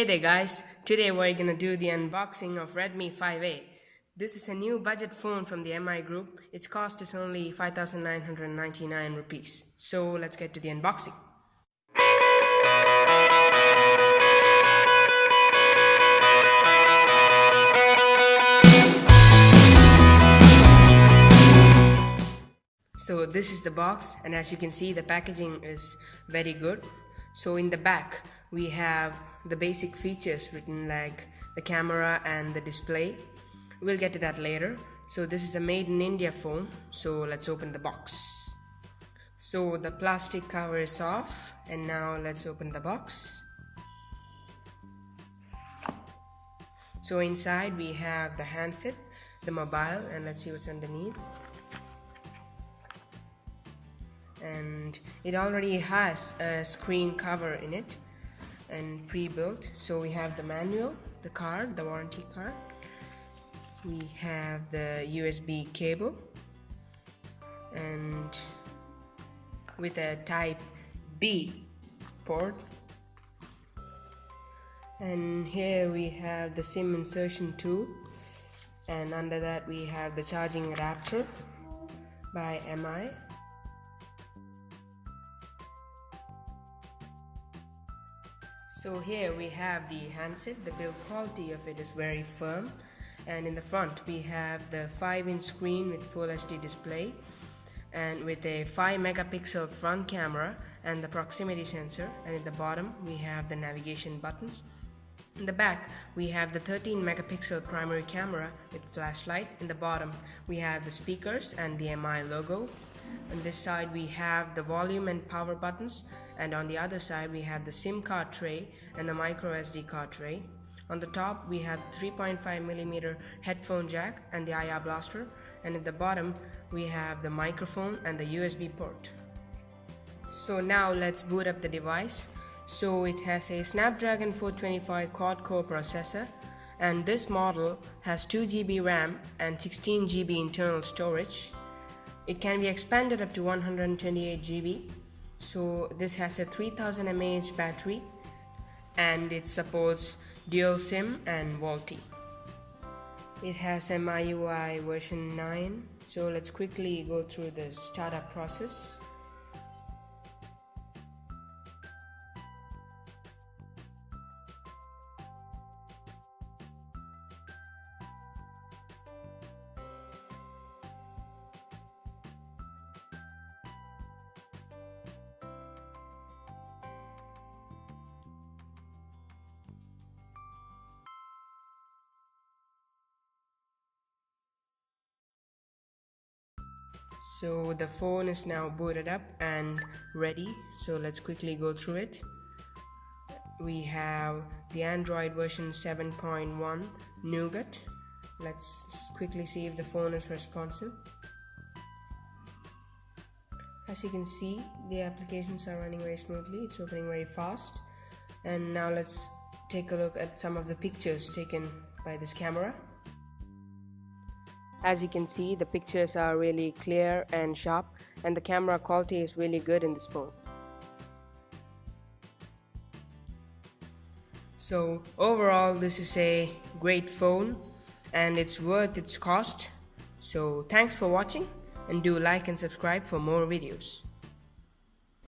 Hey there guys, today we're gonna do the unboxing of Redmi 5A. This is a new budget phone from the MI group. Its cost is only 5,999 rupees. So let's get to the unboxing. So this is the box, and as you can see the packaging is very good. So in the back we have the basic features written, like the camera and the display. We'll get to that later. So this is a made in India phone. So let's open the box. So the plastic cover is off, and now let's open the box. So inside we have the handset, the mobile, and let's see what's underneath. And it already has a screen cover in it and pre-built. So we have the manual, the card, the warranty card. We have the USB cable, and with a type B port. And here we have the SIM insertion tool, and under that we have the charging adapter by MI. So here we have the handset. The build quality of it is very firm, and in the front we have the 5-inch screen with Full HD display and with a 5 megapixel front camera and the proximity sensor, and in the bottom we have the navigation buttons. In the back we have the 13 megapixel primary camera with flashlight. In the bottom we have the speakers and the MI logo. On this side we have the volume and power buttons, and on the other side we have the SIM card tray and the micro SD card tray. On the top we have 3.5mm headphone jack and the IR blaster, and at the bottom we have the microphone and the USB port. So now let's boot up the device. So it has a Snapdragon 425 quad-core processor, and this model has 2GB RAM and 16GB internal storage. It can be expanded up to 128GB. So this has a 3000 mAh battery, and it supports dual SIM and VoLTE. It has MIUI version 9. So let's quickly go through the startup process. So the phone is now booted up and ready. So let's quickly go through it. We have the Android version 7.1 Nougat. Let's quickly see if the phone is responsive. As you can see, the applications are running very smoothly. It's opening very fast. And now let's take a look at some of the pictures taken by this camera. As you can see, the pictures are really clear and sharp, and the camera quality is really good in this phone. So overall, this is a great phone and it's worth its cost. So thanks for watching, and do like and subscribe for more videos.